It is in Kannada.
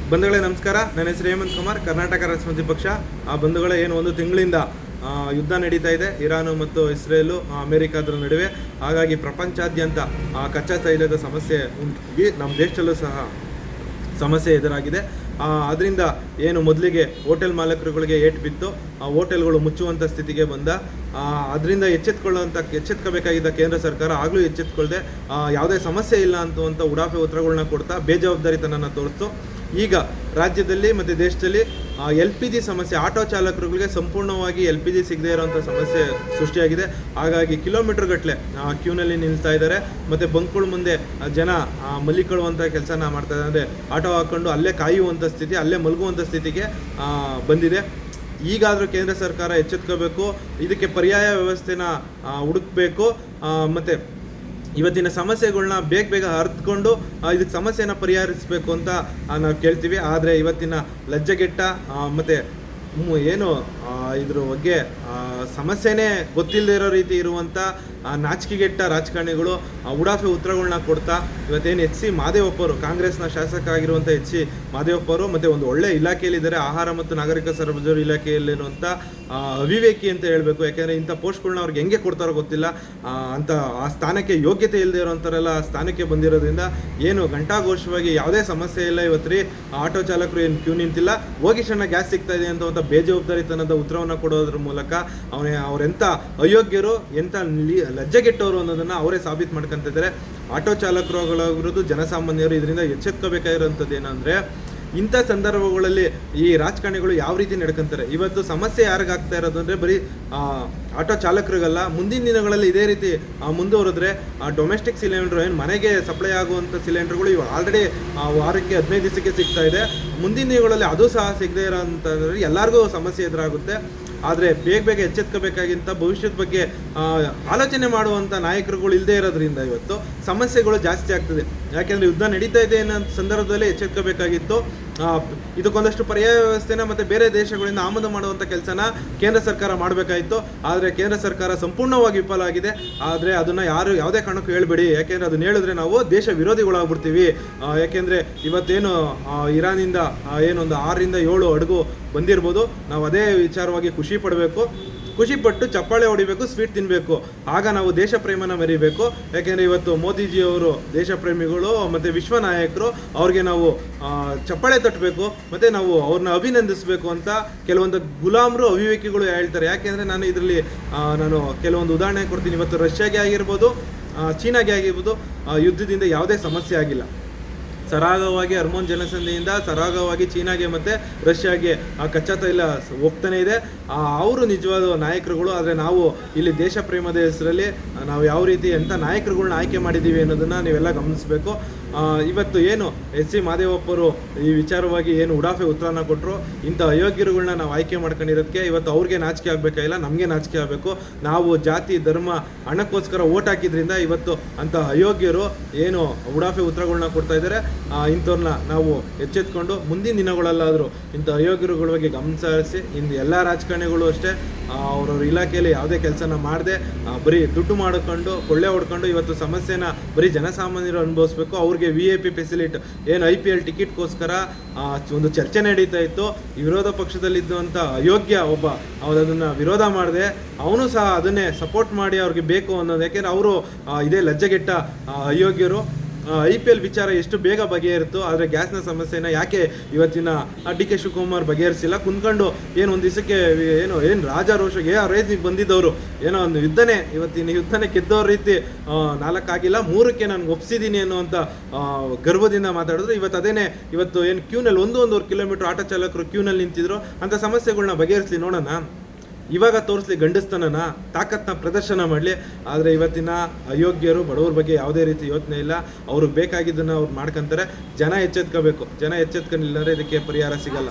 ಬಂಧುಗಳೇ ನಮಸ್ಕಾರ. ನನ್ನ ಹೆಸರು ಹೇಮಂತ್ ಕುಮಾರ್, ಕರ್ನಾಟಕ ರಾಷ್ಟ್ರ ಸಮಿತಿ ಪಕ್ಷ. ಬಂಧುಗಳೇ, ಏನು ಒಂದು ತಿಂಗಳಿಂದ ಯುದ್ಧ ನಡೀತಾ ಇದೆ ಇರಾನು ಮತ್ತು ಇಸ್ರೇಲು ಅಮೆರಿಕಾದ್ರ ನಡುವೆ. ಹಾಗಾಗಿ ಪ್ರಪಂಚಾದ್ಯಂತ ಕಚ್ಚಾ ತೈಲದ ಸಮಸ್ಯೆ ಉಂಟಾಗಿ ನಮ್ಮ ದೇಶದಲ್ಲೂ ಸಹ ಸಮಸ್ಯೆ ಎದುರಾಗಿದೆ. ಅದರಿಂದ ಏನು ಮೊದಲಿಗೆ ಹೋಟೆಲ್ ಮಾಲೀಕರುಗಳಿಗೆ ಏಟು ಬಿತ್ತು, ಹೋಟೆಲ್ಗಳು ಮುಚ್ಚುವಂಥ ಸ್ಥಿತಿಗೆ ಬಂದ. ಅದರಿಂದ ಎಚ್ಚೆತ್ಕೋಬೇಕಾಗಿದ್ದ ಕೇಂದ್ರ ಸರ್ಕಾರ ಆಗಲೂ ಎಚ್ಚೆತ್ಕೊಳ್ಳದೆ ಯಾವುದೇ ಸಮಸ್ಯೆ ಇಲ್ಲ ಅಂತುವಂಥ ಉಡಾಫೆ ಉತ್ತರಗಳನ್ನ ಕೊಡ್ತಾ ಬೇಜವಾಬ್ದಾರಿತನನ ತೋರಿಸ್ತು. ಈಗ ರಾಜ್ಯದಲ್ಲಿ ಮತ್ತು ದೇಶದಲ್ಲಿ LPG ಸಮಸ್ಯೆ, ಆಟೋ ಚಾಲಕರುಗಳಿಗೆ ಸಂಪೂರ್ಣವಾಗಿ LPG ಸಿಗದೇ ಇರೋವಂಥ ಸಮಸ್ಯೆ ಸೃಷ್ಟಿಯಾಗಿದೆ. ಹಾಗಾಗಿ ಕಿಲೋಮೀಟರ್ ಗಟ್ಟಲೆ ಕ್ಯೂನಲ್ಲಿ ನಿಲ್ತಾ ಇದ್ದಾರೆ. ಮತ್ತು ಬಂಕ್ಗಳ ಮುಂದೆ ಜನ ಮಲ್ಲಿಕೊಳ್ಳುವಂಥ ಕೆಲಸನ ಮಾಡ್ತಾ ಇದ್ದಾರೆ. ಅಂದರೆ ಆಟೋ ಹಾಕ್ಕೊಂಡು ಅಲ್ಲೇ ಕಾಯುವಂಥ ಸ್ಥಿತಿ, ಅಲ್ಲೇ ಮಲಗುವಂಥ ಸ್ಥಿತಿಗೆ ಬಂದಿದೆ. ಈಗಾದರೂ ಕೇಂದ್ರ ಸರ್ಕಾರ ಎಚ್ಚೆತ್ಕೋಬೇಕು, ಇದಕ್ಕೆ ಪರ್ಯಾಯ ವ್ಯವಸ್ಥೆನ ಹುಡುಕಬೇಕು. ಮತ್ತು ಇವತ್ತಿನ ಸಮಸ್ಯೆಗಳನ್ನ ಬೇಗ ಅರ್ಥಕೊಂಡು ಇದಕ್ಕೆ ಸಮಸ್ಯೆನ ಪರಿಹರಿಸಬೇಕು ಅಂತ ನಾವು ಕೇಳ್ತೀವಿ. ಆದರೆ ಇವತ್ತಿನ ಲಜ್ಜೆಗೆಟ್ಟ ಮತ್ತು ಏನು ಇದ್ರ ಬಗ್ಗೆ ಸಮಸ್ಯೆನೇ ಗೊತ್ತಿಲ್ಲದೆ ಇರೋ ರೀತಿ ಇರುವಂಥ ನಾಚಿಕೆಗೆಟ್ಟ ರಾಜಕಾರಣಿಗಳು ಉಡಾಫೆ ಉತ್ತರಗಳನ್ನ ಕೊಡ್ತಾ ಇವತ್ತೇನು HC ಮಾದೇವಪ್ಪರು, ಕಾಂಗ್ರೆಸ್ನ ಶಾಸಕ ಆಗಿರುವಂಥ HC ಮಾದೇವಪ್ಪರು ಮತ್ತು ಒಂದು ಒಳ್ಳೆ ಇಲಾಖೆಯಲ್ಲಿದ್ದಾರೆ, ಆಹಾರ ಮತ್ತು ನಾಗರಿಕ ಸರಬರಾಜು ಇಲಾಖೆಯಲ್ಲಿರುವಂಥ ಅವಿವೇಕಿ ಅಂತ ಹೇಳಬೇಕು. ಯಾಕೆಂದರೆ ಇಂಥ ಪೋಸ್ಟ್ಗಳನ್ನ ಅವ್ರಿಗೆ ಹೆಂಗೆ ಕೊಡ್ತಾರೋ ಗೊತ್ತಿಲ್ಲ. ಅಂತ ಆ ಸ್ಥಾನಕ್ಕೆ ಯೋಗ್ಯತೆ ಇಲ್ಲದೆ ಇರೋಂಥರೆಲ್ಲ ಆ ಸ್ಥಾನಕ್ಕೆ ಬಂದಿರೋದ್ರಿಂದ ಏನು ಘಂಟಾಘೋಷವಾಗಿ ಯಾವುದೇ ಸಮಸ್ಯೆ ಇಲ್ಲ. ಇವತ್ತು ರೀ ಆಟೋ ಚಾಲಕರು ಏನು ಕ್ಯೂ ನಿಂತಿಲ್ಲ, ಹೋಗಿ ಸಣ್ಣ ಗ್ಯಾಸ್ ಸಿಗ್ತಾ ಇದೆ ಅಂತ ಬೇಜವಾಬ್ದಾರಿತನದ ಉತ್ತರವನ್ನು ಕೊಡೋದ್ರ ಮೂಲಕ ಅವರೆಂಥ ಅಯೋಗ್ಯರು, ಎಂಥ ಲಜ್ಜೆಗೆಟ್ಟವರು ಅನ್ನೋದನ್ನು ಅವರೇ ಸಾಬೀತು ಮಾಡ್ಕೊತಿದ್ದಾರೆ. ಆಟೋ ಚಾಲಕರುಗಳಾಗಿರೋದು ಜನಸಾಮಾನ್ಯರು. ಇದರಿಂದ ಎಚ್ಚೆತ್ಕೋಬೇಕಾಗಿರೋಂಥದ್ದು ಏನಂದರೆ, ಇಂಥ ಸಂದರ್ಭಗಳಲ್ಲಿ ಈ ರಾಜಕಾರಣಿಗಳು ಯಾವ ರೀತಿ ನಡ್ಕೊತಾರೆ. ಇವತ್ತು ಸಮಸ್ಯೆ ಯಾರಿಗಾಗ್ತಾ ಇರೋದು ಅಂದರೆ ಬರೀ ಆಟೋ ಚಾಲಕರಿಗಲ್ಲ, ಮುಂದಿನ ದಿನಗಳಲ್ಲಿ ಇದೇ ರೀತಿ ಮುಂದುವರೆದ್ರೆ ಡೊಮೆಸ್ಟಿಕ್ ಸಿಲಿಂಡ್ರು ಏನು ಮನೆಗೆ ಸಪ್ಲೈ ಆಗುವಂಥ ಸಿಲಿಂಡರ್ಗಳು ಇವು ಆಲ್ರೆಡಿ ವಾರಕ್ಕೆ 15 ದಿವಸಕ್ಕೆ ಸಿಗ್ತಾ ಇದೆ. ಮುಂದಿನ ದಿನಗಳಲ್ಲಿ ಅದು ಸಹ ಸಿಗದೇ ಇರೋ ಅಂತಂದರೆ ಎಲ್ಲರಿಗೂ ಸಮಸ್ಯೆ ಎದುರಾಗುತ್ತೆ. ಆದರೆ ಬೇಗ ಎಚ್ಚೆತ್ಕೋಬೇಕಾಗಿಂತ ಭವಿಷ್ಯದ ಬಗ್ಗೆ ಆಲೋಚನೆ ಮಾಡುವಂಥ ನಾಯಕರುಗಳು ಇಲ್ಲದೇ ಇರೋದ್ರಿಂದ ಇವತ್ತು ಸಮಸ್ಯೆಗಳು ಜಾಸ್ತಿ ಆಗ್ತದೆ. ಯಾಕೆಂದರೆ ಯುದ್ಧ ನಡೀತಾ ಇದೆ ಅನ್ನೋ ಸಂದರ್ಭದಲ್ಲಿ ಎಚ್ಚೆತ್ಕೋಬೇಕಾಗಿತ್ತು. ಇದಕ್ಕೊಂದಷ್ಟು ಪರ್ಯಾಯ ವ್ಯವಸ್ಥೆನ ಮತ್ತು ಬೇರೆ ದೇಶಗಳಿಂದ ಆಮದು ಮಾಡುವಂಥ ಕೆಲಸನ ಕೇಂದ್ರ ಸರ್ಕಾರ ಮಾಡಬೇಕಾಯಿತು. ಆದರೆ ಕೇಂದ್ರ ಸರ್ಕಾರ ಸಂಪೂರ್ಣವಾಗಿ ವಿಫಲ ಆಗಿದೆ. ಆದರೆ ಅದನ್ನು ಯಾವುದೇ ಕಾರಣಕ್ಕೂ ಹೇಳ್ಬೇಡಿ, ಯಾಕೆಂದರೆ ಅದನ್ನ ಹೇಳಿದ್ರೆ ನಾವು ದೇಶ ವಿರೋಧಿಗಳಾಗ್ಬಿಡ್ತೀವಿ. ಯಾಕೆಂದರೆ ಇವತ್ತೇನು ಇರಾನಿಂದ ಏನೊಂದು 6 ರಿಂದ 7 ಹಡಗು ಬಂದಿರ್ಬೋದು. ನಾವು ಅದೇ ವಿಚಾರವಾಗಿ ಖುಷಿ ಪಡಬೇಕು, ಖುಷಿಪಟ್ಟು ಚಪ್ಪಾಳೆ ಹೊಡಿಬೇಕು, ಸ್ವೀಟ್ ತಿನ್ನಬೇಕು. ಆಗ ನಾವು ದೇಶ ಪ್ರೇಮನ ಮೆರಿಬೇಕು. ಯಾಕೆಂದರೆ ಇವತ್ತು ಮೋದಿಜಿಯವರು ದೇಶ ಪ್ರೇಮಿಗಳು ಮತ್ತು ವಿಶ್ವ ನಾಯಕರು, ಅವ್ರಿಗೆ ನಾವು ಚಪ್ಪಾಳೆ ತಟ್ಟಬೇಕು ಮತ್ತು ನಾವು ಅವ್ರನ್ನ ಅಭಿನಂದಿಸಬೇಕು ಅಂತ ಕೆಲವೊಂದು ಗುಲಾಮರು, ಅವಿವೇಕಿಗಳು ಹೇಳ್ತಾರೆ. ಯಾಕೆಂದರೆ ನಾನು ಇದರಲ್ಲಿ ಕೆಲವೊಂದು ಉದಾಹರಣೆ ಕೊಡ್ತೀನಿ. ಇವತ್ತು ರಷ್ಯಾಗೆ ಆಗಿರ್ಬೋದು, ಚೀನಾಗೆ ಆಗಿರ್ಬೋದು, ಯುದ್ಧದಿಂದ ಯಾವುದೇ ಸಮಸ್ಯೆ ಆಗಿಲ್ಲ. ಸರಾಗವಾಗಿ ಹರ್ಮೋನ್ ಜನಸಂಧಿಯಿಂದ ಸರಾಗವಾಗಿ ಚೀನಾಗೆ ಮತ್ತು ರಷ್ಯಾಗೆ ಕಚ್ಚಾ ತೈಲ ಹೋಗ್ತಾನೆ ಇದೆ. ಅವರು ನಿಜವಾದ ನಾಯಕರುಗಳು. ಆದರೆ ನಾವು ಇಲ್ಲಿ ದೇಶ ಪ್ರೇಮದ ಹೆಸರಲ್ಲಿ ನಾವು ಯಾವ ರೀತಿ ಎಂಥ ನಾಯಕರುಗಳನ್ನ ಆಯ್ಕೆ ಮಾಡಿದ್ದೀವಿ ಅನ್ನೋದನ್ನು ನೀವೆಲ್ಲ ಗಮನಿಸಬೇಕು. ಇವತ್ತು ಏನು HC ಮಾದೇವಪ್ಪರು ಈ ವಿಚಾರವಾಗಿ ಏನು ಉಡಾಫೆ ಉತ್ತರನ ಕೊಟ್ಟರು, ಇಂಥ ಅಯೋಗ್ಯರುಗಳನ್ನ ನಾವು ಆಯ್ಕೆ ಮಾಡ್ಕೊಂಡಿರೋದಕ್ಕೆ ಇವತ್ತು ಅವ್ರಿಗೆ ನಾಚಿಕೆ ಆಗಬೇಕಾಗಿಲ್ಲ, ನಮಗೆ ನಾಚಿಕೆ ಆಗಬೇಕು. ನಾವು ಜಾತಿ ಧರ್ಮ ಹಣಕ್ಕೋಸ್ಕರ ಓಟ್ ಹಾಕಿದ್ರಿಂದ ಇವತ್ತು ಅಂಥ ಅಯೋಗ್ಯರು ಏನು ಉಡಾಫೆ ಉತ್ತರಗಳನ್ನ ಕೊಡ್ತಾ ಇದ್ದಾರೆ. ಇಂಥವ್ರನ್ನ ನಾವು ಎಚ್ಚೆತ್ಕೊಂಡು ಮುಂದಿನ ದಿನಗಳಲ್ಲಾದರೂ ಇಂಥ ಅಯೋಗ್ಯರುಗಳ ಬಗ್ಗೆ ಗಮನ ಹರಿಸಿ, ಇಂದು ಎಲ್ಲ ರಾಜಕಾರಣಿಗಳು ಅಷ್ಟೇ ಅವ್ರವ್ರ ಇಲಾಖೆಯಲ್ಲಿ ಯಾವುದೇ ಕೆಲಸನ ಮಾಡದೆ ಬರೀ ದುಡ್ಡು ಮಾಡಿಕೊಂಡು ಕೊಳ್ಳೆ ಹೊಡ್ಕೊಂಡು ಇವತ್ತು ಸಮಸ್ಯೆನ ಬರೀ ಜನಸಾಮಾನ್ಯರು ಅನುಭವಿಸ್ಬೇಕು. ಅವ್ರಿಗೆ VIP ಫೆಸಿಲಿಟಿ ಏನು IPL ಟಿಕೆಟ್ಗೋಸ್ಕರ ಒಂದು ಚರ್ಚೆ ನಡೀತಾ ಇತ್ತು. ವಿರೋಧ ಪಕ್ಷದಲ್ಲಿದ್ದಂಥ ಅಯೋಗ್ಯ ಒಬ್ಬ ಅದನ್ನು ವಿರೋಧ ಮಾಡಿದೆ, ಅವನು ಸಹ ಅದನ್ನೇ ಸಪೋರ್ಟ್ ಮಾಡಿ ಅವ್ರಿಗೆ ಬೇಕು ಅನ್ನೋದು. ಯಾಕೆಂದರೆ ಅವರು ಇದೇ ಲಜ್ಜೆಗೆಟ್ಟ ಅಯೋಗ್ಯರು. IPL ವಿಚಾರ ಎಷ್ಟು ಬೇಗ ಬಗೆಹರಿತು, ಆದರೆ ಗ್ಯಾಸ್ನ ಸಮಸ್ಯೆನ ಯಾಕೆ ಇವತ್ತಿನ DK ಶಿವಕುಮಾರ್ ಬಗೆಹರಿಸಿಲ್ಲ? ಕುಂತ್ಕೊಂಡು ಏನು ಒಂದು ದಿವಸಕ್ಕೆ ಏನು ರಾಜಾರೋಷ ರೇಜಿಗೆ ಬಂದಿದ್ದವರು ಏನೋ ಒಂದು ಇವತ್ತಿನ ಯುದ್ಧನೇ ಗೆದ್ದವ್ರ ರೀತಿ 4 ಆಗಿಲ್ಲ 3ಕ್ಕೆ ನಾನು ಒಪ್ಸಿದ್ದೀನಿ ಅನ್ನುವಂಥ ಗರ್ವದಿಂದ ಮಾತಾಡಿದ್ರು. ಇವತ್ತು ಏನು ಕ್ಯೂನಲ್ಲಿ 1-1.5 ಕಿಲೋಮೀಟರ್ ಆಟೋ ಚಾಲಕರು ಕ್ಯೂನಲ್ಲಿ ನಿಂತಿದ್ರು. ಅಂಥ ಸಮಸ್ಯೆಗಳನ್ನ ಬಗೆಹರಿಸಲಿ ನೋಡೋಣ. ಇವಾಗ ತೋರಿಸ್ಲಿ ಗಂಡಸ್ತನನ, ತಾಕತ್ನ ಪ್ರದರ್ಶನ ಮಾಡಲಿ. ಆದರೆ ಇವತ್ತಿನ ಅಯೋಗ್ಯರು ಬಡವ್ರ ಬಗ್ಗೆ ಯಾವುದೇ ರೀತಿ ಯೋಚನೆ ಇಲ್ಲ. ಅವ್ರಿಗೆ ಬೇಕಾಗಿದ್ದನ್ನು ಅವ್ರು ಮಾಡ್ಕೊತಾರೆ. ಜನ ಎಚ್ಚೆತ್ಕೋಬೇಕು. ಜನ ಎಚ್ಚೆತ್ಕೊಂಡಿಲ್ಲ ಅಂದರೆ ಇದಕ್ಕೆ ಪರಿಹಾರ ಸಿಗಲ್ಲ.